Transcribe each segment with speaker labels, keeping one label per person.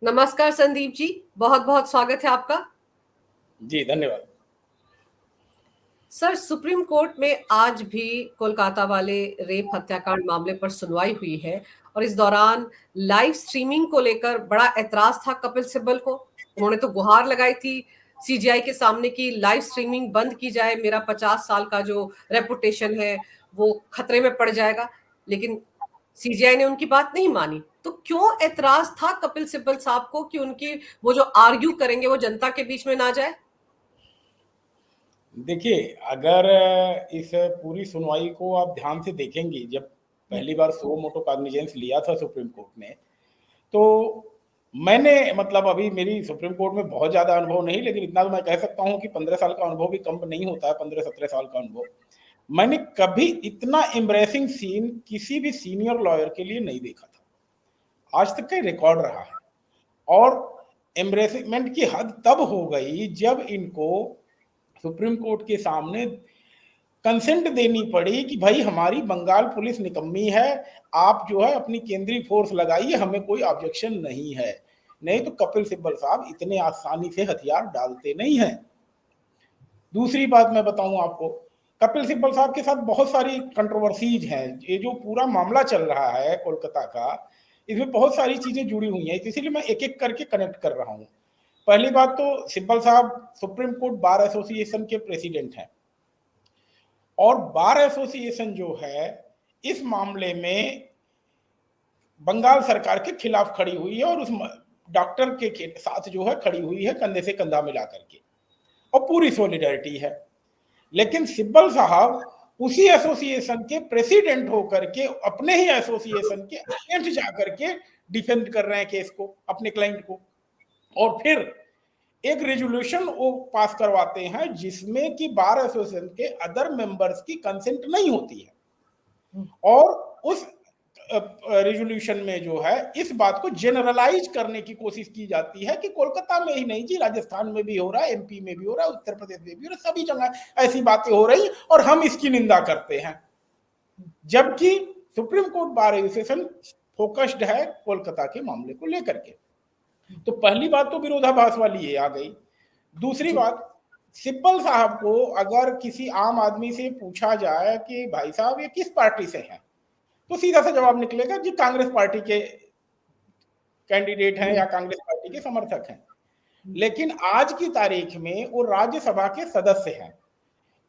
Speaker 1: नमस्कार संदीप जी, बहुत बहुत स्वागत है आपका।
Speaker 2: जी धन्यवाद।
Speaker 1: सर, सुप्रीम कोर्ट में आज भी कोलकाता वाले रेप हत्याकांड मामले पर सुनवाई हुई है और इस दौरान लाइव स्ट्रीमिंग को लेकर बड़ा ऐतराज था कपिल सिब्बल को। उन्होंने तो गुहार लगाई थी सीजीआई के सामने कि लाइव स्ट्रीमिंग बंद की जाए, मेरा 50 साल का जो रेपुटेशन है वो खतरे में पड़ जाएगा। लेकिन सीजीआई ने उनकी बात नहीं मानी। तो क्यों ऐतराज था कपिल सिब्बल साहब को कि उनकी वो जो आर्ग्यू करेंगे वो जनता के बीच में ना जाए?
Speaker 2: देखिए, अगर इस पूरी सुनवाई को आप ध्यान से देखेंगी, जब पहली बार सो मोटो कॉग्निजेंस लिया था सुप्रीम कोर्ट ने, तो मैंने मतलब अभी मेरी सुप्रीम कोर्ट में बहुत ज़्यादा अनुभव नहीं, लेकिन इतना तो मैं कह सकता हूँ कि 15 साल का अनुभव भी कम नहीं होता है, 15-17 साल का अनुभव। मैंने कभी इतना एम्ब्रेसिंग सीन किसी भी सीनियर लॉयर के लिए नहीं देखा था। आज तक का रिकॉर्ड रहा है। और एम्ब्रेसमेंट की हद तब हो गई जब इनको सुप्रीम कोर्ट के सामने कंसेंट देनी पड़ी कि भाई हमारी बंगाल पुलिस निकम्मी है, आप जो है अपनी केंद्रीय फोर्स लगाइए, हमें कोई ऑब्जेक्शन नहीं है। नहीं तो कपिल सिब्बल साहब इतने आसानी से हथियार डालते नहीं हैं। दूसरी बात मैं बताऊं आपको, कपिल सिब्बल साहब के साथ बहुत सारी कंट्रोवर्सीज हैं। ये जो पूरा मामला चल रहा है कोलकाता का, इसमें बहुत सारी चीजें जुड़ी हुई हैं, इसीलिए मैं एक एक करके कनेक्ट कर रहा हूँ। पहली बात तो सिब्बल साहब सुप्रीम कोर्ट बार एसोसिएशन के प्रेसिडेंट हैं और बार एसोसिएशन जो है इस मामले में बंगाल सरकार के खिलाफ खड़ी हुई है और उस डॉक्टर के साथ जो है खड़ी हुई है कंधे से कंधा मिला करके, और पूरी सॉलिडारिटी है। लेकिन सिब्बल साहब उसी एसोसिएशन के प्रेसिडेंट होकर के अपने ही एसोसिएशन के अगेंस्ट जाकर के डिफेंड कर रहे हैं केस को, अपने क्लाइंट को, और फिर एक रेजोल्यूशन वो पास करवाते हैं जिसमें कि बार एसोसिएशन के अदर मेंबर्स की कंसेंट नहीं होती है। और उस रेजोल्यूशन में जो है इस बात को जनरलाइज करने की कोशिश की जाती है कि कोलकाता में ही नहीं जी, राजस्थान में भी हो रहा है, एमपी में भी हो रहा है, उत्तर प्रदेश में भी हो रहा है, सभी जगह ऐसी बातें हो रही और हम इसकी निंदा करते हैं। जबकि supreme court bar association focused है कोलकाता के मामले को लेकर के। तो पहली बात तो विरोधाभास वाली ये आ गई। दूसरी बात, सिब्बल साहब को अगर किसी आम आदमी से पूछा जाए कि भाई साहब ये किस पार्टी से हैं, तो सीधा सा जवाब निकलेगा जी कांग्रेस पार्टी के कैंडिडेट हैं या कांग्रेस पार्टी के समर्थक हैं। लेकिन आज की तारीख में वो राज्यसभा के सदस्य हैं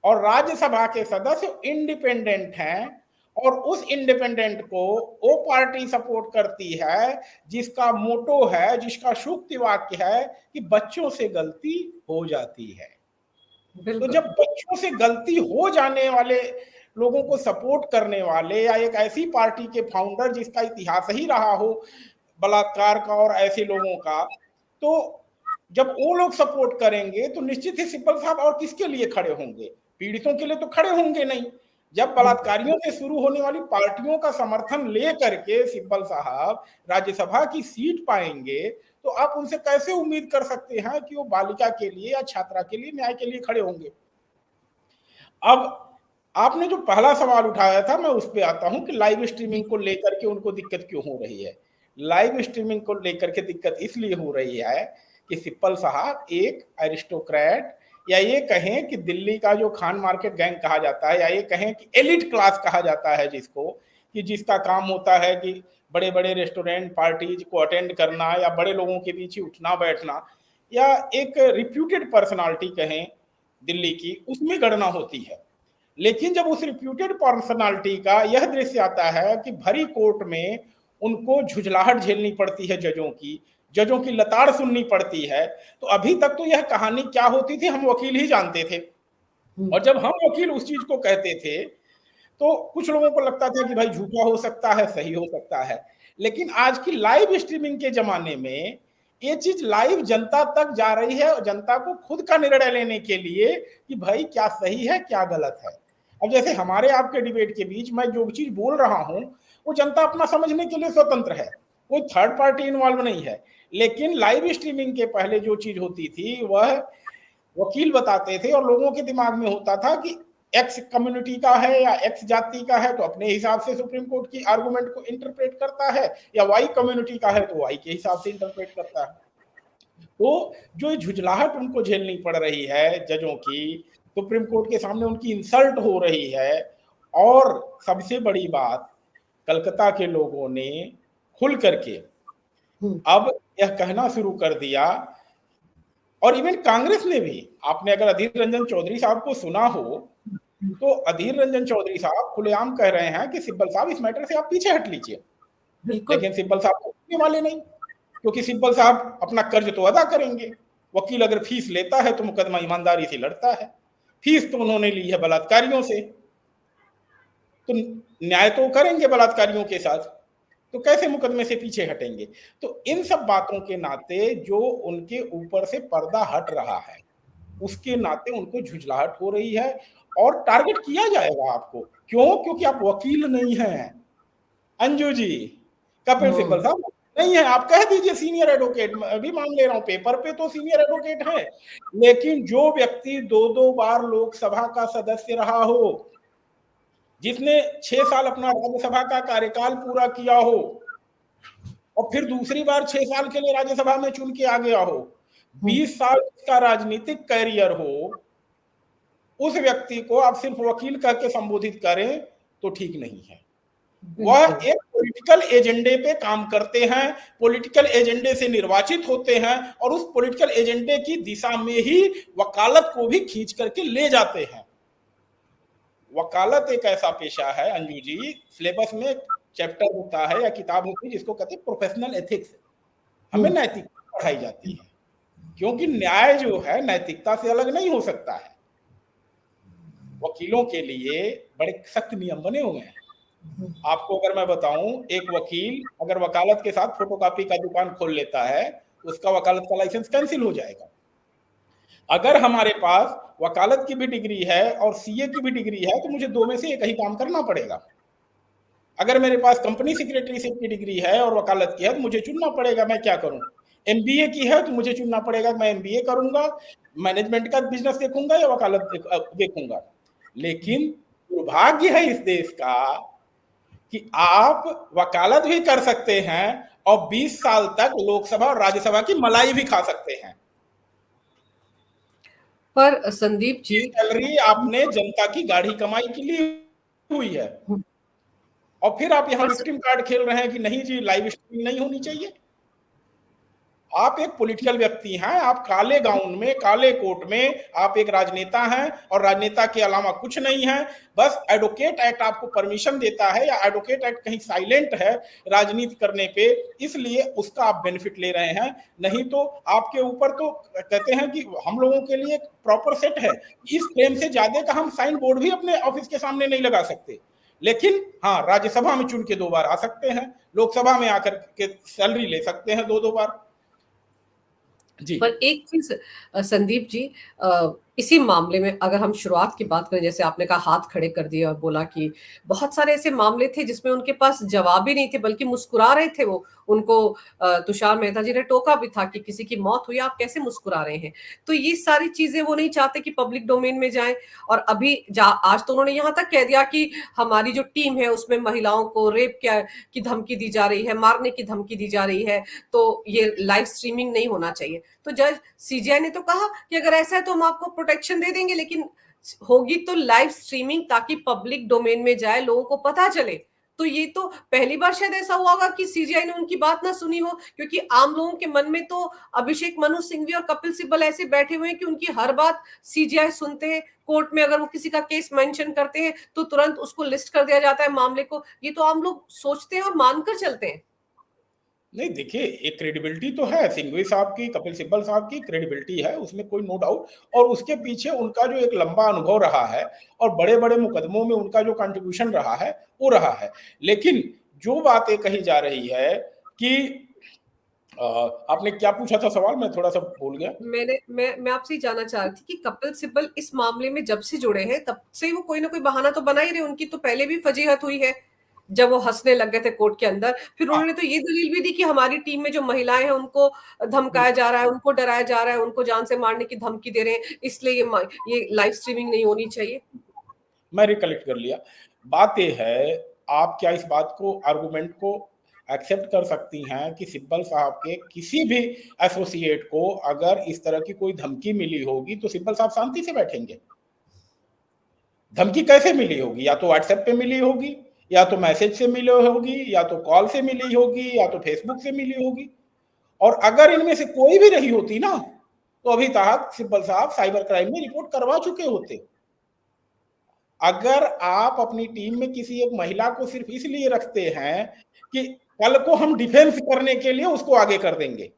Speaker 2: और राज्यसभा के सदस्य इंडिपेंडेंट हैं, और उस इंडिपेंडेंट को वो पार्टी सपोर्ट करती है जिसका मोटो है, जिसका सूक्ति वाक्य है कि बच्चों से गलती हो जाती है। तो जब बच्चों से गलती हो जाने वाले लोगों को सपोर्ट करने वाले या एक ऐसी पार्टी के फाउंडर जिसका इतिहास ही रहा हो बलात्कार का और ऐसे लोगों का, तो जब वो लोग सपोर्ट करेंगे तो निश्चित ही सिब्बल साहब और किसके लिए खड़े होंगे? पीड़ितों के लिए तो खड़े होंगे नहीं। जब बलात्कारियों से शुरू होने वाली पार्टियों का समर्थन ले करके सिब्बल साहब राज्यसभा की सीट पाएंगे, तो आप उनसे कैसे उम्मीद कर सकते हैं कि वो बालिका के लिए या छात्रा के लिए न्याय के लिए खड़े होंगे? अब आपने जो पहला सवाल उठाया था, मैं उस पर आता हूं कि लाइव स्ट्रीमिंग को लेकर के उनको दिक्कत क्यों हो रही है। लाइव स्ट्रीमिंग को लेकर के दिक्कत इसलिए हो रही है कि सिब्बल साहब एक एरिस्टोक्रेट, या ये कहें कि दिल्ली का जो खान मार्केट गैंग कहा जाता है, या ये कहें कि एलिट क्लास कहा जाता है जिसको, कि जिसका काम होता है कि बड़े बड़े रेस्टोरेंट पार्टीज को अटेंड करना या बड़े लोगों के बीच ही उठना बैठना, या एक रिप्यूटेड पर्सनालिटी कहें दिल्ली की, उसमें गणना होती है। लेकिन जब उस रिप्यूटेड पर्सनालिटी का यह दृश्य आता है कि भरी कोर्ट में उनको झुझलाहट झेलनी पड़ती है, जजों की लताड़ सुननी पड़ती है, तो अभी तक तो यह कहानी क्या होती थी हम वकील ही जानते थे। और जब हम वकील उस चीज को कहते थे तो कुछ लोगों को लगता था कि भाई झूठा हो सकता है, सही हो सकता है। लेकिन आज की लाइव स्ट्रीमिंग के जमाने में ये चीज लाइव जनता तक जा रही है और जनता को खुद का निर्णय लेने के लिए कि भाई क्या सही है क्या गलत है। अब जैसे हमारे आपके डिबेट के बीच मैं जो चीज बोल रहा हूं वो जनता अपना समझने के लिए स्वतंत्र है, कोई थर्ड पार्टी इन्वॉल्व नहीं है। लेकिन लाइव स्ट्रीमिंग के पहले जो चीज होती थी वह वकील बताते थे और लोगों के दिमाग में होता था कि एक्स कम्युनिटी का है या एक्स जाति का है तो अपने हिसाब से सुप्रीम कोर्ट की आर्गुमेंट को इंटरप्रेट करता है, या वाई कम्युनिटी का है तो वाई के हिसाब से इंटरप्रेट करता है। तो जो झुंझलाहट उनको झेलनी पड़ रही है जजों की, सुप्रीम कोर्ट के सामने उनकी इंसल्ट हो रही है, और सबसे बड़ी बात, कलकत्ता के लोगों ने खुल करके अब यह कहना शुरू कर दिया, और इवन कांग्रेस ने भी, आपने अगर अधीर रंजन चौधरी साहब को सुना हो तो अधीर रंजन चौधरी साहब खुलेआम कह रहे हैं कि सिब्बल साहब इस मैटर से आप पीछे हट लीजिए, लेकिन सिब्बल साहब को सुनने वाले नहीं, क्योंकि सिब्बल साहब अपना कर्ज तो अदा करेंगे। वकील अगर फीस लेता है तो मुकदमा ईमानदारी से लड़ता है, फीस तो उन्होंने ली है बलात्कारियों से, तो न्याय तो करेंगे बलात्कारियों के साथ, तो कैसे मुकदमे से पीछे हटेंगे। तो इन सब बातों के नाते जो उनके ऊपर से पर्दा हट रहा है, उसके नाते उनको झुंझलाहट हो रही है, और टारगेट किया जाएगा आपको। क्यों? क्योंकि आप वकील नहीं हैं अंजू जी, कपिल सिब्बल साहब नहीं है। आप कह दीजिए सीनियर एडवोकेट, मैं भी मान ले रहा हूं पेपर पे तो सीनियर एडवोकेट है, लेकिन जो व्यक्ति 2-2 बार लोकसभा का सदस्य रहा हो, जिसने 6 साल अपना राज्यसभा का कार्यकाल पूरा किया हो, और फिर दूसरी बार 6 साल के लिए राज्यसभा में चुन के आ गया हो, 20 साल का राजनीतिक कैरियर हो, उस व्यक्ति को आप सिर्फ वकील कह के संबोधित करें तो ठीक नहीं है। वह एक पॉलिटिकल एजेंडे पे काम करते हैं, पॉलिटिकल एजेंडे से निर्वाचित होते हैं, और उस पॉलिटिकल एजेंडे की दिशा में ही वकालत को भी खींच करके ले जाते हैं। वकालत एक ऐसा पेशा है अंजू जी, सिलेबस में चैप्टर होता है या किताब होती है जिसको कहते हैं प्रोफेशनल एथिक्स, हमें नैतिकता पढ़ाई जाती है, क्योंकि न्याय जो है नैतिकता से अलग नहीं हो सकता है। वकीलों के लिए बड़े सख्त नियम बने हुए हैं। आपको अगर मैं बताऊं, एक वकील अगर वकालत के साथ फोटोकॉपी का दुकान खोल लेता है, उसका वकालत का लाइसेंस कैंसिल हो जाएगा। अगर हमारे पास वकालत की भी डिग्री है और सीए की भी डिग्री है तो मुझे दो में से एक ही काम करना पड़ेगा। अगर मेरे पास कंपनी सेक्रेटरीशिप की डिग्री है और वकालत की है तो मुझे चुनना पड़ेगा मैं क्या करूं। एमबीए की है तो मुझे चुनना पड़ेगा मैं एमबीए करूंगा, मैनेजमेंट का बिजनेस देखूंगा या वकालत देखूंगा। लेकिन दुर्भाग्य है इस देश का कि आप वकालत भी कर सकते हैं और 20 साल तक लोकसभा और राज्यसभा की मलाई भी खा सकते हैं।
Speaker 1: पर संदीप जी,
Speaker 2: सैलरी आपने जनता की गाढ़ी कमाई के लिए हुई है, और फिर आप यहाँ विक्टिम कार्ड खेल रहे हैं कि नहीं जी लाइव स्ट्रीमिंग नहीं होनी चाहिए। आप एक पॉलिटिकल व्यक्ति हैं, आप काले गाउन में, काले कोट में, आप एक राजनेता हैं, और राजनेता के अलावा कुछ नहीं है। बस एडवोकेट एक्ट आपको परमिशन देता है, या एडवोकेट एक्ट कहीं साइलेंट है राजनीति करने पे, इसलिए उसका आप बेनिफिट ले रहे हैं। नहीं तो आपके ऊपर तो कहते हैं कि हम लोगों के लिए प्रॉपर सेट है, इस फ्रेम से ज्यादा का हम साइन बोर्ड भी अपने ऑफिस के सामने नहीं लगा सकते। लेकिन हाँ, राज्यसभा में चुन के 2 बार आ सकते हैं, लोकसभा में आकर के सैलरी ले सकते हैं 2-2 बार जी।
Speaker 1: पर एक चीज संदीप जी, इसी मामले में अगर हम शुरुआत की बात करें, जैसे आपने कहा हाथ खड़े कर दिए और बोला कि बहुत सारे ऐसे मामले थे जिसमें उनके पास जवाब ही नहीं थे, बल्कि मुस्कुरा रहे थे वो। उनको तुषार मेहता जी ने टोका भी था कि किसी की मौत हुई, आप कैसे मुस्कुरा रहे हैं। तो ये सारी चीजें वो नहीं चाहते कि पब्लिक डोमेन में जाए। और अभी आज तो उन्होंने यहाँ तक कह दिया कि हमारी जो टीम है उसमें महिलाओं को रेप की धमकी दी जा रही है, मारने की धमकी दी जा रही है, तो ये लाइव स्ट्रीमिंग नहीं होना चाहिए। तो जज सीजीआई ने तो कहा कि अगर ऐसा है तो हम आपको प्रोटेक्शन दे देंगे, लेकिन होगी तो लाइव स्ट्रीमिंग, ताकि पब्लिक डोमेन में जाए, लोगों को पता चले। तो ये तो पहली बार शायद ऐसा हुआ होगा कि सीजीआई ने उनकी बात ना सुनी हो, क्योंकि आम लोगों के मन में तो अभिषेक मनु सिंघवी और कपिल सिब्बल ऐसे बैठे हुए हैं कि उनकी हर बात सीजीआई सुनते हैं। कोर्ट में अगर वो किसी का केस मेंशन करते हैं तो तुरंत उसको लिस्ट कर दिया जाता है मामले को। ये तो आम लोग सोचते हैं और मानकर चलते हैं।
Speaker 2: नहीं देखिए, एक क्रेडिबिलिटी तो है सिंघवी साहब की, कपिल सिब्बल साहब की क्रेडिबिलिटी है, उसमें कोई नो डाउट। और उसके पीछे उनका जो एक लंबा अनुभव रहा है और बड़े बड़े मुकदमों में उनका जो कंट्रीब्यूशन रहा है वो रहा है। लेकिन जो बातें कही जा रही है कि आपने क्या पूछा था सवाल, मैं थोड़ा सा भूल गया।
Speaker 1: मैं आपसे जानना चाह रही थी कि कपिल सिब्बल इस मामले में जब से जुड़े हैं तब से वो कोई ना कोई बहाना तो बना ही रहे। उनकी तो पहले भी फजीहत हुई है जब वो हंसने लग गए थे कोर्ट के अंदर। फिर
Speaker 2: हाँ,
Speaker 1: उन्होंने तो ये दलील भी दी कि हमारी टीम में जो महिलाएं हैं उनको धमकाया जा रहा है, उनको डराया जा रहा है, उनको जान से मारने की धमकी दे रहे हैं, इसलिए ये लाइव स्ट्रीमिंग नहीं होनी चाहिए।
Speaker 2: मैं रिकलेक्ट कर लिया। बात ये है, आप क्या इस बात को, आर्गुमेंट को एक्सेप्ट कर सकती हैं कि सिब्बल साहब के किसी भी एसोसिएट को अगर इस तरह की कोई धमकी मिली होगी तो सिब्बल साहब शांति से बैठेंगे? धमकी कैसे मिली होगी? या तो व्हाट्सएप पे मिली होगी, या तो मैसेज से मिली होगी, या तो कॉल से मिली होगी, या तो फेसबुक से मिली होगी। और अगर इनमें से कोई भी रही होती ना, तो अभी तक सिब्बल साहब साइबर क्राइम में रिपोर्ट करवा चुके होते। अगर आप अपनी टीम में किसी एक महिला को सिर्फ इसलिए रखते हैं कि कल को हम डिफेंस करने के लिए उसको आगे कर देंगे।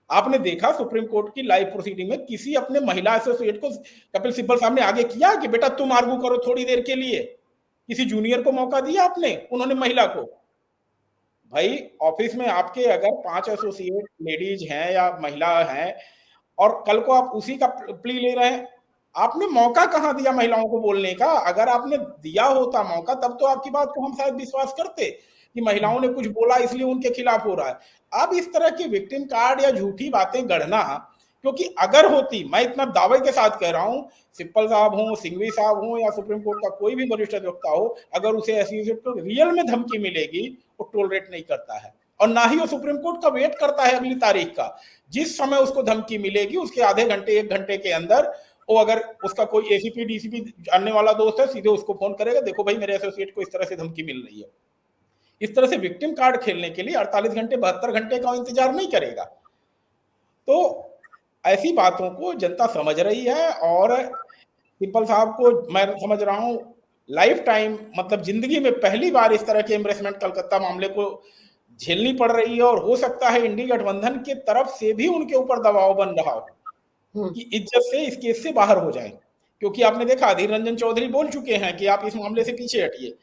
Speaker 2: आपने देखा सुप्रीम कोर्ट की लाइव प्रोसीडिंग में किसी अपने महिला एसोसिएट को कपिल सिब्बल साहब ने आगे किया कि बेटा तुम आर्गू करो थोड़ी देर के लिए? किसी जूनियर को मौका दिया आपने? उन्होंने महिला को? भाई ऑफिस में आपके अगर 5 एसोसिएट लेडीज हैं या महिला हैं और कल को आप उसी का प्ली ले रहे हैं, आपने मौका कहां दिया महिलाओं को बोलने का? अगर आपने दिया होता मौका तब तो आपकी बात को हम शायद विश्वास करते कि महिलाओं ने कुछ बोला इसलिए उनके खिलाफ हो रहा है। अब इस तरह की विक्टिम कार्ड या झूठी बातें गढ़ना, क्योंकि अगर होती, मैं इतना दावे के साथ कह रहा हूं, सिब्बल साहब हो, सिंघवी साहब हो या सुप्रीम कोर्ट का कोई भी वरिष्ठ अधिवक्ता हो, अगर उसे एसोसिएट को रियल में धमकी मिलेगी वो टोलरेट नहीं करता है और ना ही वो सुप्रीम कोर्ट का वेट करता है अगली तारीख का। जिस समय उसको धमकी मिलेगी उसके आधे घंटे 1 घंटे के अंदर वो, अगर उसका कोई एसीपी डीसीपी जानने वाला दोस्त है, सीधे उसको फोन करेगा, देखो भाई मेरे एसोसिएट को इस तरह से धमकी मिल रही है। इस तरह से विक्टिम कार्ड खेलने के लिए 48 घंटे 72 घंटे का इंतजार नहीं करेगा। तो ऐसी बातों को जनता समझ रही है और सिब्बल साहब को मैं समझ रहा हूं लाइफ टाइम, मतलब जिंदगी में पहली बार इस तरह के एम्ब्रेसमेंट कलकत्ता मामले को झेलनी पड़ रही है और हो सकता है इंडी गठबंधन के तरफ से भी उनके ऊपर दबाव बन रहा हो कि इज्जत से इस केस से बाहर हो जाए। क्योंकि आपने देखा अधीर रंजन चौधरी बोल चुके हैं कि आप इस मामले से पीछे हटिए,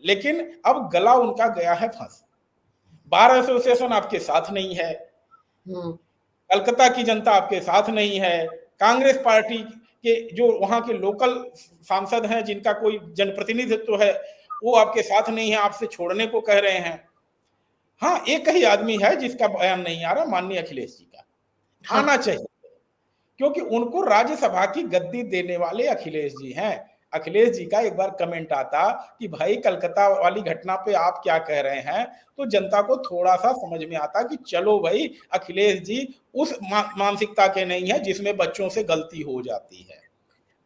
Speaker 2: लेकिन अब गला उनका गया है फंस। बार एसोसिएशन आपके साथ नहीं है, कलकत्ता की जनता आपके साथ नहीं है, कांग्रेस पार्टी के जो वहां के लोकल सांसद हैं जिनका कोई जनप्रतिनिधित्व है वो आपके साथ नहीं है, आपसे छोड़ने को कह रहे हैं। हाँ, एक ही आदमी है जिसका बयान नहीं आ रहा, माननीय अखिलेश जी का आना चाहिए, क्योंकि उनको राज्यसभा की गद्दी देने वाले अखिलेश जी हैं। अखिलेश जी का एक बार कमेंट आता कि भाई कलकत्ता वाली घटना पे आप क्या कह रहे हैं, तो जनता को थोड़ा सा समझ में आता कि चलो भाई अखिलेश जी उस मानसिकता के नहीं है जिसमें बच्चों से गलती हो जाती है,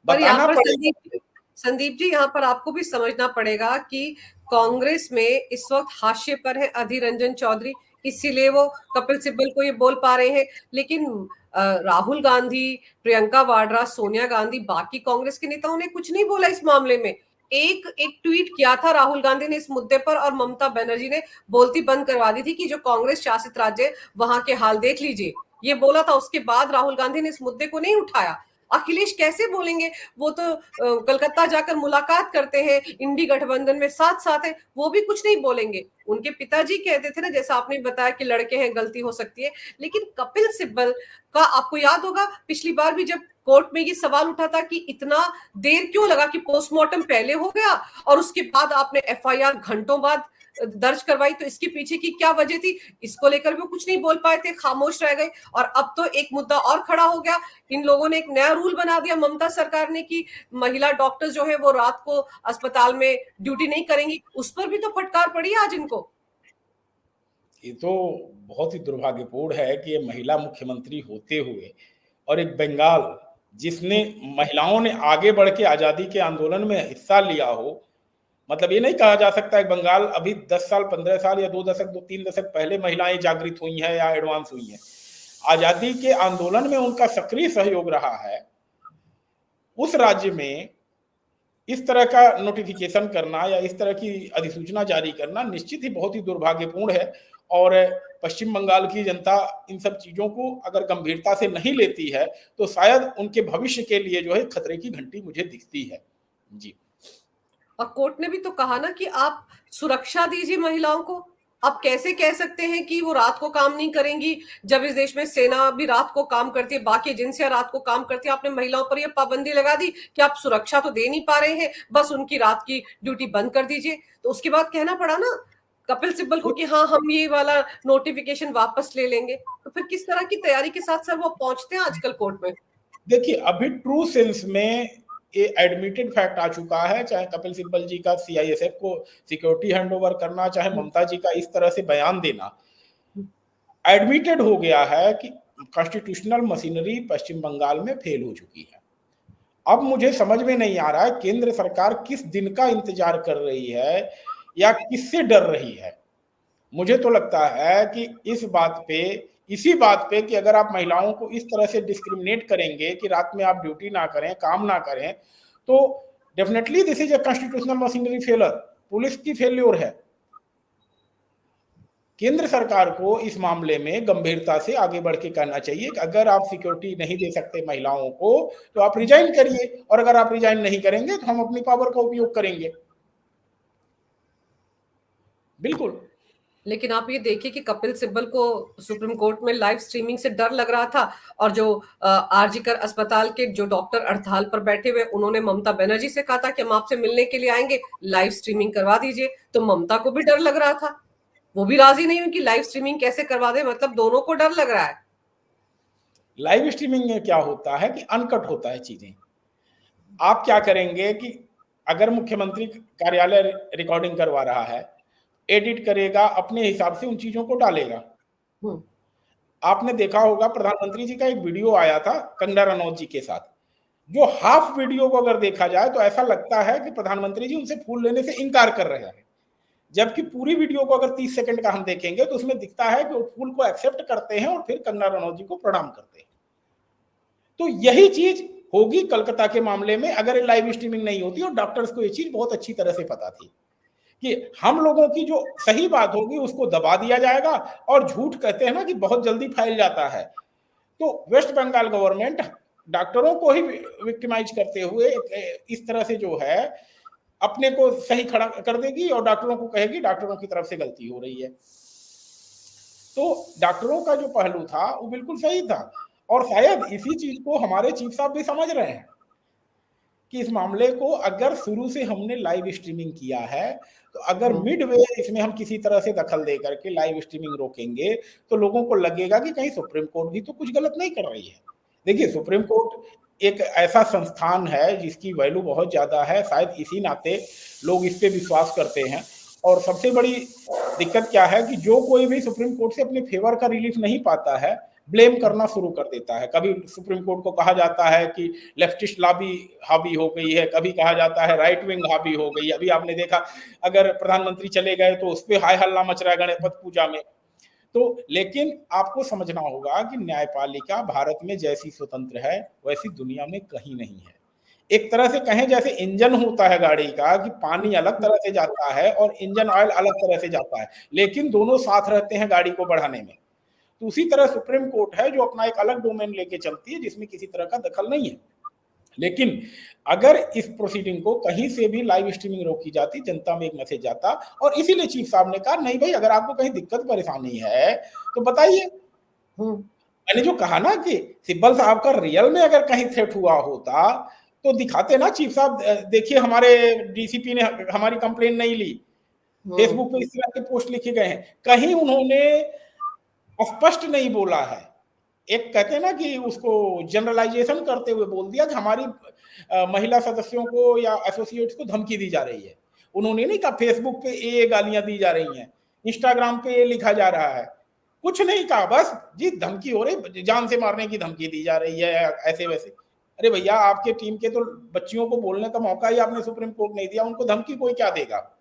Speaker 1: पर यहाँ
Speaker 2: बताना
Speaker 1: पर
Speaker 2: पड़ेगा।
Speaker 1: संदीप जी, यहाँ पर आपको भी समझना पड़ेगा कि कांग्रेस में इस वक्त हाशिए पर है अधीर रंजन चौधरी, इसीलिए वो कपिल सिब्बल को ये बोल पा रहे हैं। लेकिन राहुल गांधी, प्रियंका वाड्रा, सोनिया गांधी, बाकी कांग्रेस के नेताओं ने कुछ नहीं बोला इस मामले में। एक ट्वीट किया था राहुल गांधी ने इस मुद्दे पर और ममता बनर्जी ने बोलती बंद करवा दी थी कि जो कांग्रेस शासित राज्य वहां के हाल देख लीजिए, ये बोला था। उसके बाद राहुल गांधी ने इस मुद्दे को नहीं उठाया। अखिलेश कैसे बोलेंगे? वो तो कलकत्ता जाकर मुलाकात करते हैं, इंडी गठबंधन में साथ साथ है, वो भी कुछ नहीं बोलेंगे। उनके पिताजी कहते थे ना, जैसा आपने बताया कि लड़के हैं, गलती हो सकती है। लेकिन कपिल सिब्बल का आपको याद होगा पिछली बार भी जब कोर्ट में ये सवाल उठा था कि इतना देर क्यों लगा, कि पोस्टमार्टम पहले हो गया और उसके बाद आपने एफआईआर घंटों बाद दर्ज करवाई, तो इसके पीछे की क्या वजह थी? इसको लेकर भी कुछ नहीं बोल पाए थे, खामोश रह गए। और अब तो एक मुद्दा और खड़ा हो गया, इन लोगों ने एक नया रूल बना दिया ममता सरकार ने कि महिला डॉक्टर जो है वो रात को अस्पताल में ड्यूटी नहीं करेंगी। उस पर भी तो फटकार पड़ी आज इनको।
Speaker 2: ये तो बहुत ही दुर्भाग्यपूर्ण है कि ये महिला मुख्यमंत्री होते हुए और एक बंगाल जिसने महिलाओं ने आगे बढ़ के आजादी के आंदोलन में हिस्सा लिया हो, मतलब ये नहीं कहा जा सकता है बंगाल अभी 10 साल 15 साल या 2 दशक 2-3 दशक पहले महिलाएं जागृत हुई हैं या एडवांस हुई हैं। आजादी के आंदोलन में उनका सक्रिय सहयोग रहा है। उस राज्य में इस तरह का नोटिफिकेशन करना या इस तरह की अधिसूचना जारी करना निश्चित ही बहुत ही दुर्भाग्यपूर्ण है। और पश्चिम बंगाल की जनता इन सब चीजों को अगर गंभीरता से नहीं लेती है तो शायद उनके भविष्य के लिए जो है खतरे की घंटी मुझे दिखती है। जी।
Speaker 1: और कोर्ट ने भी तो कहा ना कि आप सुरक्षा दीजिए महिलाओं को। आप कैसे कह सकते हैं कि वो रात को काम नहीं करेंगी, जब इस देश में सेना भी रात को काम करती है, बाकी एजेंसियां रात को काम करती है। आपने महिलाओं पर यह पाबंदी लगा दी कि आप सुरक्षा तो दे नहीं पा रहे हैं, बस उनकी रात की ड्यूटी बंद कर दीजिए। तो उसके बाद कहना पड़ा ना कपिल सिब्बल को कि हाँ, हम ये वाला नोटिफिकेशन वापस ले लेंगे। तो फिर किस तरह की तैयारी के साथ सर वो पहुंचते हैं आजकल कोर्ट में?
Speaker 2: देखिए, अभी ट्रू सेंस में ये एडमिटेड फैक्ट आ चुका है, चाहे कपिल सिब्बल जी का सीआईएसएफ को सिक्योरिटी हैंडओवर करना, चाहे ममता जी का इस तरह से बयान देना, एडमिटेड हो गया है कि कॉन्स्टिट्यूशनल मशीनरी पश्चिम बंगाल में फेल हो चुकी है। अब मुझे समझ में नहीं आ रहा है केंद्र सरकार किस दिन का इंतजार कर रही है या किससे डर रही है। मुझे तो लगता है कि इसी बात पे कि अगर आप महिलाओं को इस तरह से डिस्क्रिमिनेट करेंगे कि रात में आप ड्यूटी ना करें, काम ना करें, तो definitely this is a constitutional machinery failure, police की फेल्योर है। केंद्र सरकार को इस मामले में गंभीरता से आगे बढ़ के कहना चाहिए कि अगर आप सिक्योरिटी नहीं दे सकते महिलाओं को तो आप रिजाइन करिए, और अगर आप रिजाइन नहीं करेंगे तो हम अपनी पावर का उपयोग करेंगे। बिल्कुल।
Speaker 1: लेकिन आप ये देखिए कि कपिल सिब्बल को सुप्रीम कोर्ट में लाइव स्ट्रीमिंग से डर लग रहा था, और जो आरजीकर अस्पताल के जो डॉक्टर हड़ताल पर बैठे हुए, उन्होंने ममता बनर्जी से कहा था कि हम आपसे मिलने के लिए आएंगे, लाइव स्ट्रीमिंग करवा दीजिए। तो ममता को भी डर लग रहा था, वो भी राजी नहीं हुई कि लाइव स्ट्रीमिंग कैसे करवा दे, मतलब दोनों को डर लग रहा है।
Speaker 2: लाइव स्ट्रीमिंग में क्या होता है कि अनकट होता है चीजें। आप क्या करेंगे कि अगर मुख्यमंत्री कार्यालय रिकॉर्डिंग करवा रहा है, एडिट करेगा, अपने हिसाब से उन चीजों को डालेगा। आपने देखा होगा प्रधानमंत्री जी का एक वीडियो आया था कंगना रनौत जी के साथ, जो हाफ वीडियो को अगर देखा जाए तो ऐसा लगता है कि प्रधानमंत्री जी उनसे फूल लेने से इनकार कर रहे हैं, जबकि पूरी वीडियो को अगर 30 सेकंड का हम देखेंगे तो उसमें दिखता है कि वो फूल को एक्सेप्ट करते हैं और फिर कंगना रनौत जी को प्रणाम करते हैं। तो यही चीज होगी कलकत्ता के मामले में अगर लाइव स्ट्रीमिंग नहीं होती, और डॉक्टर्स को ये चीज बहुत अच्छी तरह से पता थी कि हम लोगों की जो सही बात होगी उसको दबा दिया जाएगा, और झूठ कहते हैं ना कि बहुत जल्दी फैल जाता है। तो वेस्ट बंगाल गवर्नमेंट डॉक्टरों को ही विक्टिमाइज करते हुए इस तरह से जो है अपने को सही खड़ा कर देगी, और डॉक्टरों को कहेगी डॉक्टरों की तरफ से गलती हो रही है। तो डॉक्टरों का जो पहलू था वो बिल्कुल सही था, और शायद इसी चीज को हमारे चीफ साहब भी समझ रहे हैं कि इस मामले को अगर शुरू से हमने लाइव स्ट्रीमिंग किया है, तो अगर मिड वे इसमें हम किसी तरह से दखल दे करके लाइव स्ट्रीमिंग रोकेंगे तो लोगों को लगेगा कि कहीं सुप्रीम कोर्ट भी तो कुछ गलत नहीं कर रही है। देखिए, सुप्रीम कोर्ट एक ऐसा संस्थान है जिसकी वैल्यू बहुत ज्यादा है, शायद इसी नाते लोग इस पे विश्वास करते हैं। और सबसे बड़ी दिक्कत क्या है कि जो कोई भी सुप्रीम कोर्ट से अपने फेवर का रिलीफ नहीं पाता है, ब्लेम करना शुरू कर देता है। कभी सुप्रीम कोर्ट को कहा जाता है कि लेफ्टिस्ट लॉबी हावी हो गई है, कभी कहा जाता है राइट विंग हावी हो गई। अभी आपने देखा अगर प्रधानमंत्री चले गए तो उस पर हाय हल्ला मच रहा है गणपति पूजा में। तो लेकिन आपको समझना होगा कि न्यायपालिका भारत में जैसी स्वतंत्र है वैसी दुनिया में कहीं नहीं है। एक तरह से कहें जैसे इंजन होता है गाड़ी का, कि पानी अलग तरह से जाता है और इंजन ऑयल अलग तरह से जाता है, लेकिन दोनों साथ रहते हैं गाड़ी को बढ़ाने में। तो उसी तरह सुप्रीम कोर्ट है जो अपना एक अलग डोमेन लेके चलती है जिसमें किसी तरह का दखल नहीं है। लेकिन अगर इस प्रोसीडिंग को कहीं से भी लाइव स्ट्रीमिंग रोकी जाती, जनता में एक मैसेज जाता, और इसीलिए चीफ साहब ने कहा नहीं भाई, अगर आपको कहीं दिक्कत परेशानी है तो बताइए। मैंने जो कहा ना कि सिब्बल साहब का रियल में अगर कहीं थ्रेट हुआ होता तो दिखाते ना चीफ साहब, देखिए हमारे डीसीपी ने हमारी कंप्लेन नहीं ली, फेसबुक पे इस तरह के पोस्ट लिखे गए हैं, कहीं उन्होंने स्पष्ट नहीं बोला है। एक कहते हैं ना कि उसको जनरलाइजेशन करते हुए बोल दिया कि हमारी महिला सदस्यों को या एसोसिएट्स को धमकी दी जा रही है। उन्होंने नहीं कहा फेसबुक पे ये गालियां दी जा रही हैं, इंस्टाग्राम पे ये लिखा जा रहा है, कुछ नहीं कहा, बस जी धमकी हो रही, जान से मारने की धमकी दी जा रही है ऐसे वैसे। अरे भैया, आपके टीम के तो बच्चियों को बोलने का मौका ही आपने सुप्रीम कोर्ट नहीं दिया, उनको धमकी कोई क्या देगा।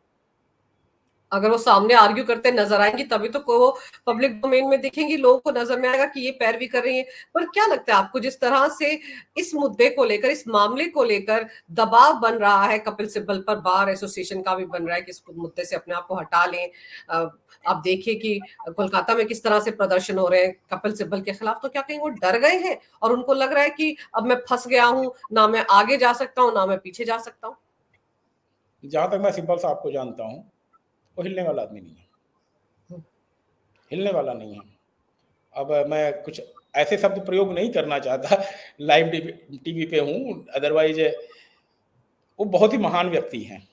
Speaker 1: अगर वो सामने आर्ग्यू करते नजर आएंगी तभी तो वो पब्लिक डोमेन में दिखेंगी, लोगों को नजर में आएगा कि ये पैरवी कर रही है। पर क्या लगता है आपको, जिस तरह से इस मुद्दे को लेकर, इस मामले को लेकर दबाव बन रहा है कपिल सिब्बल पर, बार एसोसिएशन का भी बन रहा है कि इस मुद्दे से अपने आप को हटा लें। आप देखिए कि कोलकाता में किस तरह से प्रदर्शन हो रहे हैं कपिल सिब्बल के खिलाफ, तो क्या कहीं वो डर गए हैं और उनको लग रहा है कि अब मैं फंस गया हूं, ना मैं आगे जा सकता हूं ना मैं पीछे जा सकता हूं?
Speaker 2: जहां तक मैं सिब्बल साहब को जानता हूं, वो हिलने वाला आदमी नहीं है, हिलने वाला नहीं है। अब मैं कुछ ऐसे शब्द प्रयोग नहीं करना चाहता, लाइव टीवी पे हूं, अदरवाइज वो बहुत ही महान व्यक्ति हैं,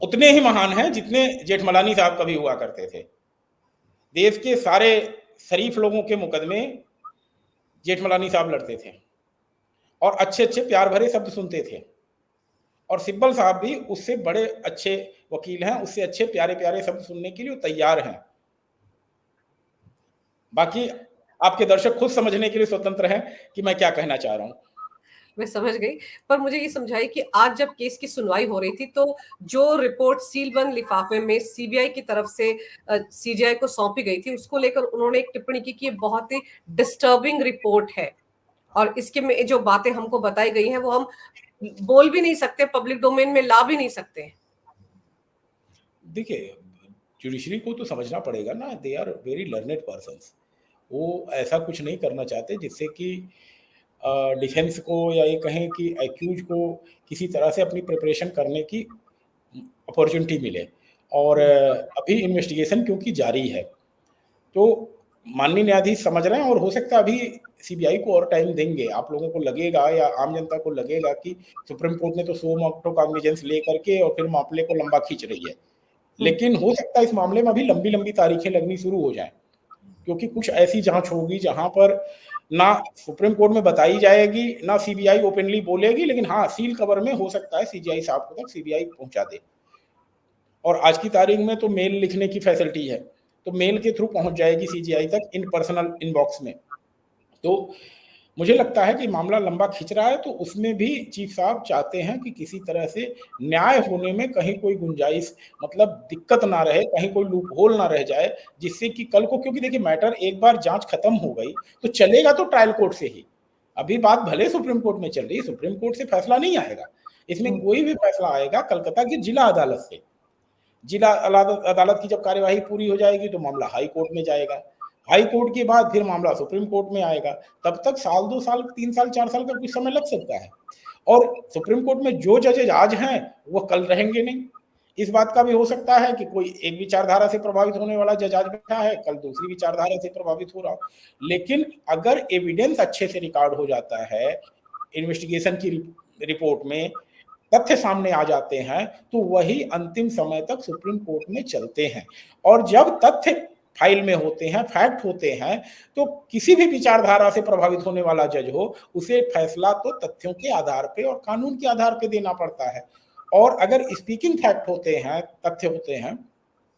Speaker 2: उतने ही महान हैं जितने जेठमलानी साहब कभी हुआ करते थे। देश के सारे शरीफ लोगों के मुकदमे जेठमलानी साहब लड़ते थे, और अच्छे-अच्छे प्यार भरे शब्द सुनते थे। और सिब्बल साहब भी उससे बड़े अच्छे वकील हैं, उससे अच्छे प्यारे-प्यारे शब्द सुनने के लिए वो तैयार हैं। बाकी आपके दर्शक खुद समझने के लिए स्वतंत्र हैं कि मैं क्या कहना चाह रहा हूँ।
Speaker 1: मैं समझ गई। पर मुझे ये समझाइए कि आज जब केस की सुनवाई हो रही थी, तो जो रिपोर्ट सीलबंद लिफाफे में सीबीआई की तरफ से सीजीआई को सौंपी गई थी, उसको लेकर उन्होंने एक टिप्पणी की कि ये बहुत ही डिस्टर्बिंग रिपोर्ट है और इसके में जो बातें हमको बताई गई हैं, वो हम बोल भी नहीं सकते, पब्लिक डोमेन में ला भी नहीं सकते।
Speaker 2: देखिए, जुडिशरी को तो समझना पड़ेगा ना, they are very learned persons. वो ऐसा कुछ नहीं करना चाहते जिससे कि डिफेंस को या ये कहें कि एक्यूज को किसी तरह से अपनी प्रिपरेशन करने की अपॉर्चुनिटी मिले। और अभी इन्वेस्टिगेशन क्योंकि जारी है, तो माननीय न्यायाधीश समझ रहे हैं और हो सकता है अभी सीबीआई को और टाइम देंगे। आप लोगों को लगेगा या आम जनता को लगेगा कि सुप्रीम कोर्ट ने तो सो मोटो कॉग्निजेंस लेकर के और फिर मामले को लंबा खींच रही है। लेकिन हो सकता है इस मामले में अभी लंबी-लंबी तारीखें लगनी शुरू हो जाएँ, क्योंकि कुछ ऐसी जाँच होगी जहाँ पर ना सुप्रीम कोर्ट में बताई जाएगी, ना सीबीआई ओपनली बोलेगी, लेकिन हाँ, सील कवर में हो सकता है सीजीआई साहब को तक सीबीआई पहुँचा दे। और आज की तारीख में तो मेल लिखने की फैसिलिटी है, तो मेल के थ्रू पहुँच जाएगी सीजीआई तक इन पर्सनल इनबॉक्स में। तो मुझे लगता है कि मामला लंबा खिंच रहा है, तो उसमें भी चीफ साहब चाहते हैं कि किसी तरह से न्याय होने में कहीं कोई गुंजाइश मतलब दिक्कत ना रहे, कहीं कोई लूप होल ना रह जाए, जिससे कि कल को, क्योंकि देखिए मैटर एक बार जाँच खत्म हो गई, तो चलेगा तो ट्रायल कोर्ट से ही। अभी बात भले सुप्रीम कोर्ट में चल रही है, सुप्रीम कोर्ट से फैसला नहीं आएगा। इसमें
Speaker 1: हुँ।
Speaker 2: कोई भी फैसला आएगा कलकत्ता की जिला अदालत से। जिला अलादत अदालत की जब कार्यवाही पूरी हो जाएगी तो मामला हाई कोर्ट में जाएगा। हाई कोर्ट के बाद फिर मामला सुप्रीम कोर्ट में आएगा। तब तक साल 2 साल, 3 साल, 4 साल का कुछ समय लग सकता है। और सुप्रीम कोर्ट में जो जजेज आज हैं, वो कल रहेंगे नहीं। इस बात का भी हो सकता है कि कोई एक विचारधारा से प्रभावित होने वाला जज आज बैठा है, कल दूसरी विचारधारा से प्रभावित हो रहा हो। लेकिन अगर एविडेंस अच्छे से रिकॉर्ड हो जाता है, इन्वेस्टिगेशन की रिपोर्ट में तथ्य सामने आ जाते हैं, तो वही अंतिम समय तक सुप्रीम कोर्ट में चलते हैं। और जब तथ्य फाइल में होते हैं, फैक्ट होते हैं, तो किसी भी विचारधारा से प्रभावित होने वाला जज हो, उसे फैसला तो तथ्यों के आधार पे और कानून के आधार पे देना पड़ता है। और अगर स्पीकिंग फैक्ट होते हैं, तथ्य होते हैं,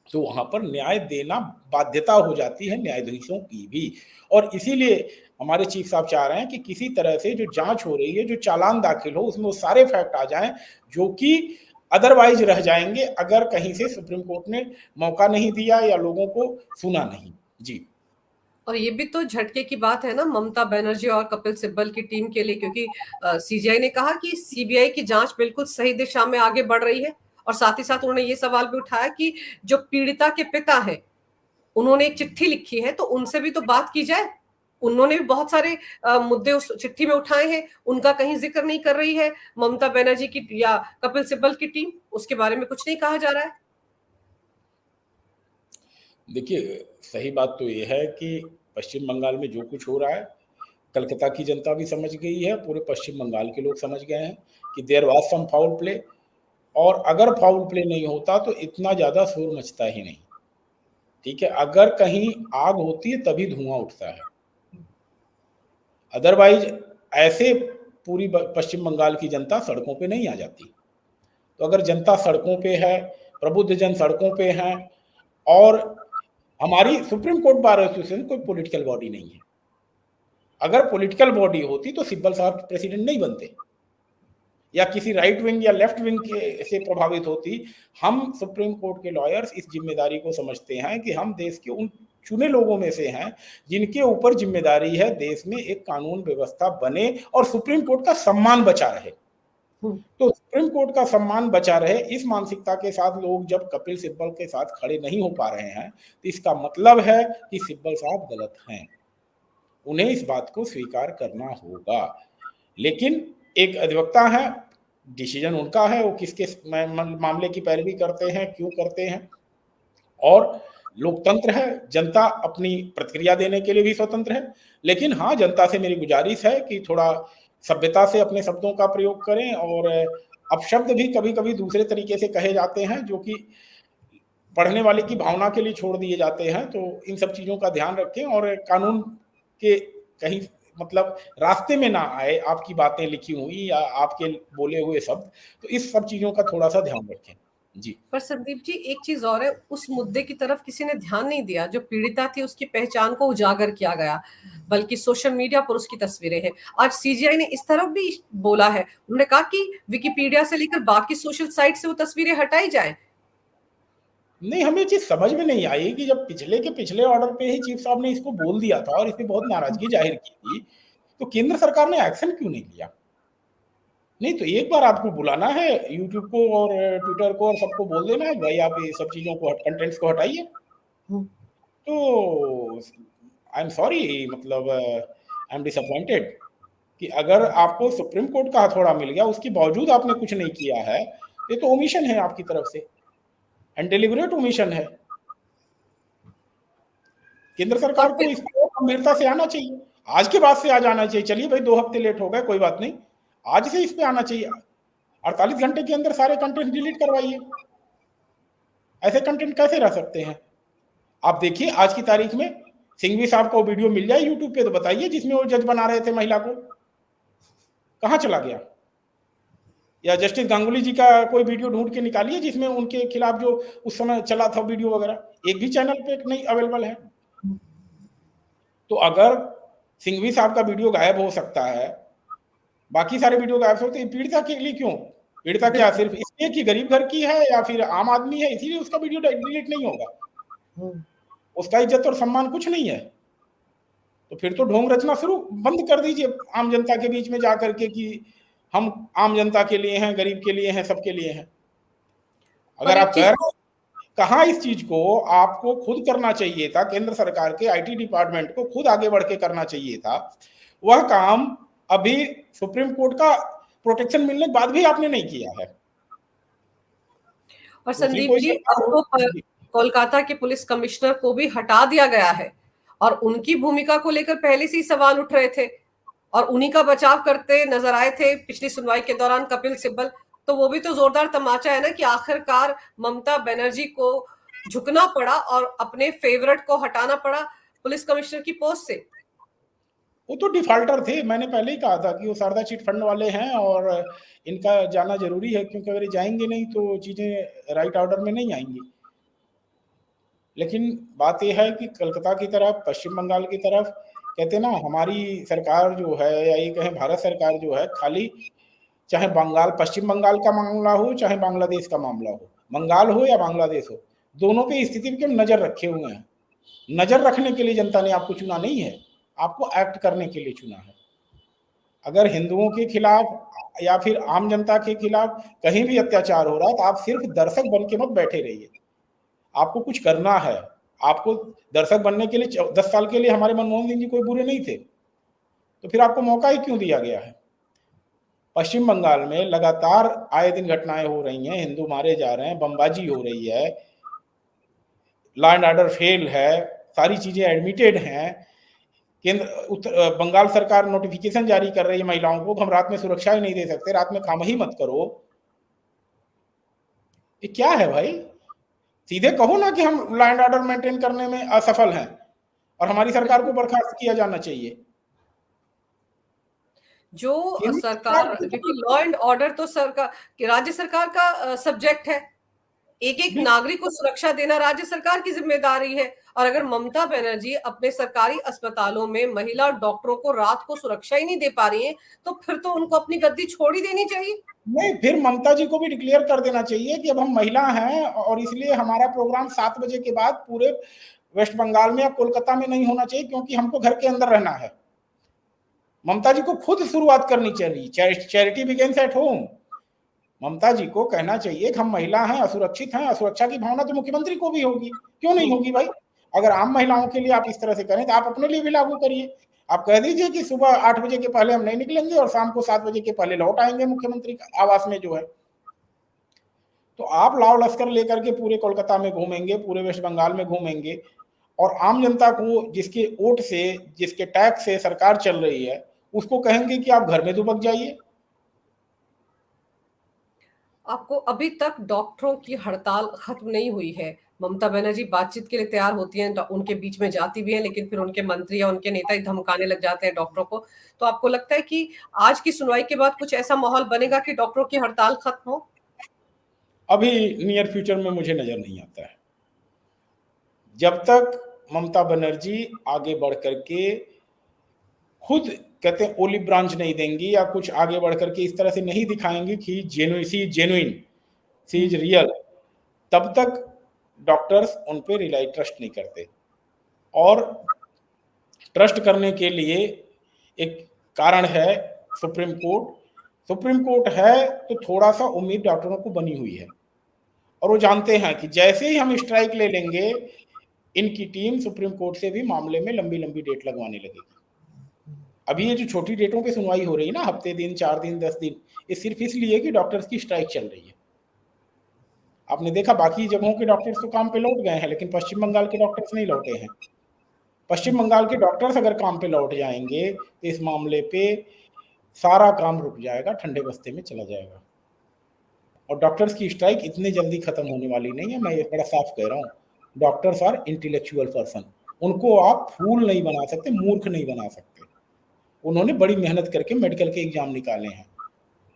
Speaker 2: तो वहाँ पर न्याय देना बाध्यता हो जाती है न्यायाधीशों की भी। और इसीलिए हमारे चीफ साहब चाह रहे हैं कि किसी तरह से जो जाँच हो रही है, जो चालान दाखिल हो, उसमें वो सारे फैक्ट आ जाएँ, जो कि अदरवाइज़ रह जाएँगे अगर कहीं से सुप्रीम कोर्ट ने मौका नहीं दिया या लोगों को सुना नहीं। जी।
Speaker 1: और ये भी तो झटके की बात है ना ममता बनर्जी और कपिल सिब्बल की टीम के लिए, क्योंकि सीजीआई ने कहा कि सीबीआई की जांच बिल्कुल सही दिशा में आगे बढ़ रही है और साथ ही साथ उन्होंने ये सवाल भी उठाया कि जो पीड़िता के पिता हैं, उन्होंने एक चिट्ठी लिखी है, तो उनसे भी तो बात की जाए। उन्होंने भी बहुत सारे मुद्दे उस चिट्ठी में उठाए हैं, उनका कहीं जिक्र नहीं कर रही है ममता बनर्जी की या कपिल सिब्बल की टीम, उसके बारे में कुछ नहीं कहा जा रहा है।
Speaker 2: देखिए, सही बात तो ये है कि पश्चिम बंगाल में जो कुछ हो रहा है, कलकत्ता की जनता भी समझ गई है, पूरे पश्चिम बंगाल के लोग समझ गए हैं कि there was some foul play. और अगर फाउल प्ले नहीं होता तो इतना ज़्यादा शोर मचता ही नहीं। ठीक है? अगर कहीं आग होती है तभी धुआँ उठता है। अदरवाइज़ ऐसे पूरी पश्चिम बंगाल की जनता सड़कों पे नहीं आ जाती। तो अगर जनता सड़कों पे है, प्रबुद्ध जन सड़कों पे हैं, और हमारी सुप्रीम कोर्ट बार एसोसिएशन कोई पॉलिटिकल बॉडी नहीं है। अगर पॉलिटिकल बॉडी होती तो सिब्बल साहब प्रेसिडेंट नहीं बनते, या किसी राइट विंग या लेफ्ट विंग के से प्रभावित होती। हम सुप्रीम कोर्ट के लॉयर्स इस जिम्मेदारी को समझते हैं कि हम देश के उन चुने लोगों में से हैं जिनके ऊपर जिम्मेदारी है देश में एक कानून व्यवस्था बने और सुप्रीम कोर्ट का सम्मान बचा रहे।
Speaker 1: हम्म।
Speaker 2: तो सुप्रीम कोर्ट का सम्मान बचा रहे, इस मानसिकता के साथ लोग जब कपिल सिब्बल के साथ खड़े नहीं हो पा रहे हैं, तो इसका मतलब है कि सिब्बल साहब गलत हैं। उन्हें इस बात को स्वीकार करना होगा। लेकिन एक अधिवक्ता है, डिसीजन उनका है, वो किसके मामले की पैरवी करते हैं, क्यों करते हैं। और लोकतंत्र है, जनता अपनी प्रतिक्रिया देने के लिए भी स्वतंत्र है। लेकिन हाँ, जनता से मेरी गुजारिश है कि थोड़ा सभ्यता से अपने शब्दों का प्रयोग करें, और अपशब्द भी कभी-कभी दूसरे तरीके से कहे जाते हैं जो कि पढ़ने वाले की भावना के लिए छोड़ दिए जाते हैं। तो इन सब चीज़ों का ध्यान रखें और कानून के कहीं मतलब रास्ते में ना आए आपकी बातें लिखी हुई या आपके बोले हुए शब्द, तो इस सब चीज़ों का थोड़ा-सा ध्यान रखें। जी।
Speaker 1: पर संदीप जी, एक चीज और है, उस मुद्दे की तरफ किसी ने ध्यान नहीं दिया। जो पीड़िता थी उसकी पहचान को उजागर किया गया, बल्कि सोशल मीडिया पर उसकी तस्वीरें हैं। आज सीजीआई ने इस तरफ भी बोला है, उन्होंने कहा कि विकिपीडिया से लेकर बाकी सोशल साइट से वो तस्वीरें हटाई जाए।
Speaker 2: नहीं, हमें ये चीज़ समझ में नहीं आई कि जब पिछले के पिछले ऑर्डर पे ही चीफ साहब ने इसको बोल दिया था और इस पे बहुत नाराज़गी ज़ाहिर की थी, तो केंद्र सरकार ने एक्शन क्यों नहीं लिया? नहीं तो एक बार आपको बुलाना है यूट्यूब को और ट्विटर को और सबको बोल देना है, भाई आप ये सब चीज़ों को कंटेंट्स को हटाइए। तो आई एम सॉरी, मतलब आई एम डिसअपॉइंटेड कि अगर आपको सुप्रीम कोर्ट का हथौड़ा मिल गया, उसके बावजूद आपने कुछ नहीं किया है, ये तो ओमिशन है आपकी तरफ से एंड डेलिबरेट ओमिशन है। केंद्र
Speaker 1: और
Speaker 2: सरकार को
Speaker 1: फिर
Speaker 2: इस पर गंभीरता से आना चाहिए। आज के बाद से आज आना चाहिए। चलिए भाई 2 हफ्ते लेट हो गए, कोई बात नहीं। आज से इस पे आना चाहिए। 48 घंटे के अंदर सारे कंटेंट डिलीट करवाइए। ऐसे कंटेंट कैसे रह सकते हैं? आप देखिए आज की तारीख में सिंघवी साहब का वीडियो मिल जाए यूट्यूब पे तो बताइए, जिसमें वो जज बना रहे थे महिला को, कहाँ चला गया? या जस्टिस गांगुली जी का कोई वीडियो ढूंढ के निकालिए जिसमें उनके खिलाफ जो उस समय चला था वीडियो वगैरह, एक भी चैनल पे नहीं अवेलेबल है। तो अगर सिंघवी साहब का वीडियो गायब हो सकता है, बाकी सारे वीडियो गायब हो सकते हैं, पीड़िता के लिए क्यों? पीड़िता क्या सिर्फ इसलिए कि गरीब घर की है या फिर आम आदमी है इसीलिए उसका वीडियो डिलीट नहीं होगा? उसका इज्जत और सम्मान कुछ नहीं है? तो फिर तो ढोंग रचना शुरू बंद कर दीजिए आम जनता के बीच में जाकर के कि हम आम जनता के लिए हैं, गरीब के लिए हैं, सबके लिए हैं।
Speaker 1: पर
Speaker 2: अगर
Speaker 1: एक
Speaker 2: आप
Speaker 1: चीज,
Speaker 2: कह रहे हैं, कहाँ इस चीज को आपको खुद करना चाहिए था, केंद्र सरकार के आईटी डिपार्टमेंट को खुद आगे बढ़ के करना चाहिए था। वह काम अभी सुप्रीम कोर्ट का प्रोटेक्शन मिलने के बाद भी आपने नहीं किया है।
Speaker 1: और
Speaker 2: दूसरी
Speaker 1: संदीप
Speaker 2: कोई
Speaker 1: जी, अब
Speaker 2: सरकार हो।
Speaker 1: तो कोलकाता के पुलिस कमिश्नर को भी हटा दिया गया है, और उनकी भूमिका को लेकर पहले से ही सवाल उठ रहे थे, और उन्हीं का बचाव करते नजर आए थे पिछली सुनवाई के दौरान कपिल सिब्बल। तो वो भी तो जोरदार तमाचा है ना, कि आखिरकार ममता बनर्जी को झुकना पड़ा और अपने फेवरेट को हटाना पड़ा पुलिस कमिश्नर की पोस्ट से।
Speaker 2: वो तो डिफाल्टर थे, मैंने पहले ही कहा था कि वो शारदा चिट फंड वाले हैं और इनका जाना जरूरी है, क्योंकि अगर ये जाएंगे नहीं तो चीजें राइट ऑर्डर में नहीं आएंगी। लेकिन बात यह है कि कलकत्ता की तरफ, पश्चिम बंगाल की तरफ, कहते हैं ना हमारी सरकार जो है या ये कहें भारत सरकार जो है, खाली चाहे बंगाल, पश्चिम बंगाल का मामला हो चाहे बांग्लादेश का मामला हो, बंगाल हो या बांग्लादेश हो, दोनों पे स्थिति पे नजर रखे हुए हैं। नजर रखने के लिए जनता ने आपको चुना नहीं है, आपको एक्ट करने के लिए चुना है। अगर हिंदुओं के खिलाफ या फिर आम जनता के खिलाफ कहीं भी अत्याचार हो रहा है तो आप सिर्फ दर्शक बन के मत बैठे रहिए, आपको कुछ करना है। आपको दर्शक बनने के लिए 10 साल के लिए हमारे मनमोहन सिंह जी कोई बुरे नहीं थे, तो फिर आपको मौका ही क्यों दिया गया है? पश्चिम बंगाल में लगातार आए दिन घटनाएं हो रही हैं, हिंदू मारे जा रहे हैं, बमबाजी हो रही है, लॉ एंड ऑर्डर फेल है, सारी चीजें एडमिटेड हैं। बंगाल सरकार नोटिफिकेशन जारी कर रही है महिलाओं को, हम रात में सुरक्षा ही नहीं दे सकते, रात में काम ही मत करो। ये क्या है भाई? सीधे कहो ना कि हम लॉ एंड ऑर्डर मेंटेन करने में असफल हैं और हमारी सरकार को बर्खास्त किया जाना चाहिए।
Speaker 1: जो
Speaker 2: केंद्र
Speaker 1: सरकार,
Speaker 2: सरकार
Speaker 1: क्योंकि लॉ एंड ऑर्डर तो सरकार, राज्य सरकार का सब्जेक्ट है। एक एक नागरिक को सुरक्षा देना राज्य सरकार की जिम्मेदारी है। और अगर ममता बनर्जी अपने सरकारी अस्पतालों में महिला डॉक्टरों को रात को सुरक्षा ही नहीं दे पा रही है, तो फिर तो उनको अपनी गद्दी छोड़ ही देनी चाहिए।
Speaker 2: नहीं, फिर ममता जी को भी डिक्लेयर कर देना चाहिए कि अब हम महिला हैं और इसलिए हमारा प्रोग्राम 7 बजे के बाद पूरे वेस्ट बंगाल में या कोलकाता में नहीं होना चाहिए, क्योंकि हमको घर के अंदर रहना है। ममता जी को खुद शुरुआत करनी चाहिए, चैरिटी बिगिंस एट होम। ममता जी को कहना चाहिए कि हम महिला हैं, असुरक्षित हैं। असुरक्षा की भावना तो मुख्यमंत्री को भी होगी, क्यों नहीं होगी भाई? अगर आम महिलाओं के लिए आप इस तरह से करें तो आप अपने लिए भी लागू करिए। आप कह दीजिए कि सुबह 8 बजे के पहले हम नहीं निकलेंगे और शाम को 7 बजे के पहले लौट आएंगे मुख्यमंत्री आवास में जो है। तो आप लाव लश्कर लेकर के पूरे कोलकाता में घूमेंगे, पूरे वेस्ट बंगाल में घूमेंगे और आम जनता को जिसके वोट से, जिसके टैक्स से सरकार चल रही है, उसको कहेंगे कि आप घर में दुबक जाइए।
Speaker 1: आपको अभी तक डॉक्टरों की हड़ताल खत्म नहीं हुई है। ममता बनर्जी बातचीत के लिए तैयार होती हैं, उनके बीच में जाती भी हैं, लेकिन फिर उनके मंत्री या उनके नेता ही धमकाने लग जाते हैं डॉक्टरों को। तो आपको लगता है कि आज की सुनवाई के बाद कुछ ऐसा माहौल बनेगा कि डॉक्टरों की हड़ताल खत्म हो?
Speaker 2: अभी नियर फ्यूचर में मुझे नजर नहीं आता है। जब तक ममता बनर्जी आगे बढ़ करके खुद कहते हैं ओलिव ब्रांच नहीं देंगी या कुछ आगे बढ़ करके इस तरह से नहीं दिखाएंगी कि जेन्युइन सी इज रियल, तब तक डॉक्टर्स उन पे रिलाई ट्रस्ट नहीं करते। और ट्रस्ट करने के लिए एक कारण है सुप्रीम कोर्ट। सुप्रीम कोर्ट है तो थोड़ा सा उम्मीद डॉक्टरों को बनी हुई है, और वो जानते हैं कि जैसे ही हम स्ट्राइक ले लेंगे, इनकी टीम सुप्रीम कोर्ट से भी मामले में लंबी लंबी डेट लगवाने लगेगी। अभी ये जो छोटी डेटों पे सुनवाई हो रही है ना, हफ्ते दिन, 4 दिन, 10 दिन, ये सिर्फ इसलिए कि डॉक्टर्स की स्ट्राइक चल रही है। आपने देखा बाकी जगहों के डॉक्टर्स तो काम पे लौट गए हैं, लेकिन पश्चिम बंगाल के डॉक्टर्स नहीं लौटे हैं। पश्चिम बंगाल के डॉक्टर्स अगर काम पे लौट जाएंगे तो इस मामले पे सारा काम रुक जाएगा, ठंडे बस्ते में चला जाएगा। और डॉक्टर्स की स्ट्राइक इतनी जल्दी खत्म होने वाली नहीं है, मैं ये बड़ा साफ कह रहा हूँ। डॉक्टर्स आर इंटेलेक्चुअल पर्सन, उनको आप फूल नहीं बना सकते, मूर्ख नहीं बना सकते। उन्होंने बड़ी मेहनत करके मेडिकल के एग्जाम निकाले हैं।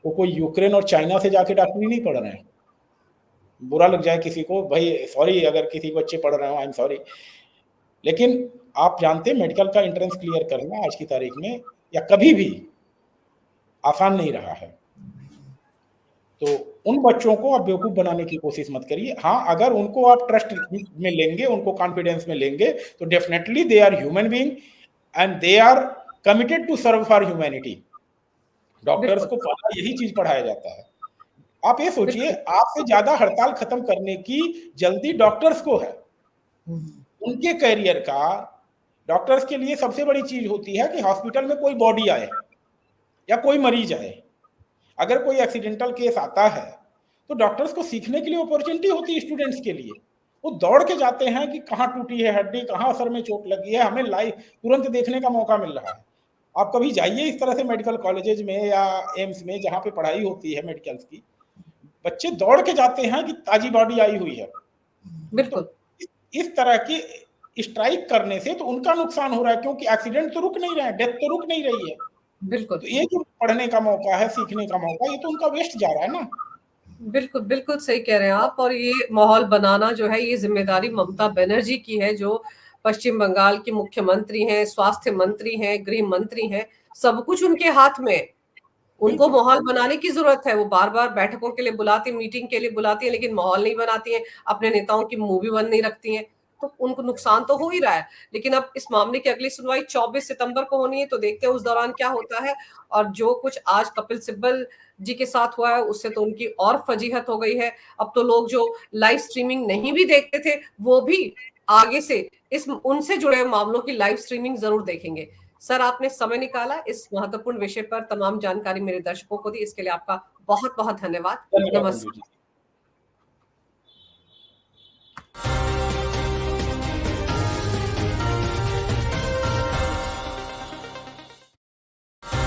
Speaker 2: वो कोई यूक्रेन और चाइना से जाके डॉक्टरी नहीं पढ़ रहे हैं। बुरा लग जाए किसी को, भाई सॉरी अगर किसी बच्चे पढ़ रहे हो, आई एम सॉरी, लेकिन आप जानते हैं मेडिकल का एंट्रेंस क्लियर करना आज की तारीख में या कभी भी आसान नहीं रहा है। तो उन बच्चों को आप बेवकूफ बनाने की कोशिश मत करिए। हाँ, अगर उनको आप ट्रस्ट में लेंगे, उनको कॉन्फिडेंस में लेंगे, तो definitely they are human being and they are committed to serve for humanity. Doctors
Speaker 1: बिल्कुल,
Speaker 2: को पढ़ा यही चीज पढ़ाया जाता है। आप ये सोचिए,
Speaker 1: बिल्कुल।
Speaker 2: आपसे ज्यादा हड़ताल खत्म करने की जल्दी डॉक्टर्स को है। उनके करियर का, डॉक्टर्स के लिए सबसे बड़ी चीज होती है कि हॉस्पिटल में कोई बॉडी आए या कोई मरीज आए। अगर कोई एक्सीडेंटल केस आता है तो डॉक्टर्स को सीखने के लिए अपॉर्चुनिटी होती है स्टूडेंट्स के लिए। वो दौड़ के जाते हैं कि कहाँ टूटी है हड्डी, कहाँ सर में चोट लगी है, हमें लाइव तुरंत देखने का मौका मिल रहा है। आप कभी जाइए इस तरह से मेडिकल कॉलेजेज में या एम्स में जहाँ पे पढ़ाई होती है मेडिकल्स की, बच्चे दौड़ के जाते हैं कि ताजी बॉडी आई हुई है।
Speaker 1: बिल्कुल।
Speaker 2: तो इस तरह की स्ट्राइक करने से तो उनका नुकसान हो रहा है, क्योंकि एक्सीडेंट तो रुक नहीं रहे हैं, डेथ तो रुक नहीं रही है।
Speaker 1: बिल्कुल।
Speaker 2: तो ये जो पढ़ने का मौका है, सीखने का मौका, ये तो उनका वेस्ट जा रहा है ना।
Speaker 1: बिल्कुल, बिल्कुल सही कह रहे हैं आप। और ये माहौल बनाना जो है, ये ज़िम्मेदारी ममता बनर्जी की है, जो पश्चिम बंगाल की मुख्यमंत्री हैं, स्वास्थ्य मंत्री हैं, गृह मंत्री हैं, सब कुछ उनके हाथ में है। उनको
Speaker 2: बिल्कुल।
Speaker 1: माहौल बनाने की ज़रूरत है। वो बार-बार बैठकों के लिए बुलाती हैं, मीटिंग के लिए बुलाती हैं, लेकिन माहौल नहीं बनाती हैं, अपने नेताओं की मुँह भी बंद नहीं रखती हैं। तो उनको नुकसान तो हो ही रहा है। लेकिन अब इस मामले की अगली सुनवाई 24 सितंबर को होनी है, तो देखते हैं उस दौरान क्या होता है। और जो कुछ आज कपिल सिब्बल जी के साथ हुआ है, उससे तो उनकी और फजीहत हो गई है। अब तो लोग जो लाइव स्ट्रीमिंग नहीं भी देखते थे, वो भी आगे से इस उनसे जुड़े मामलों की लाइव स्ट्रीमिंग ज़रूर देखेंगे। सर, आपने समय निकाला इस महत्वपूर्ण विषय पर तमाम जानकारी मेरे दर्शकों को दी, इसके लिए आपका बहुत-बहुत धन्यवाद।
Speaker 2: धन्यवाद अंजू
Speaker 1: नमस्कार।
Speaker 2: जी।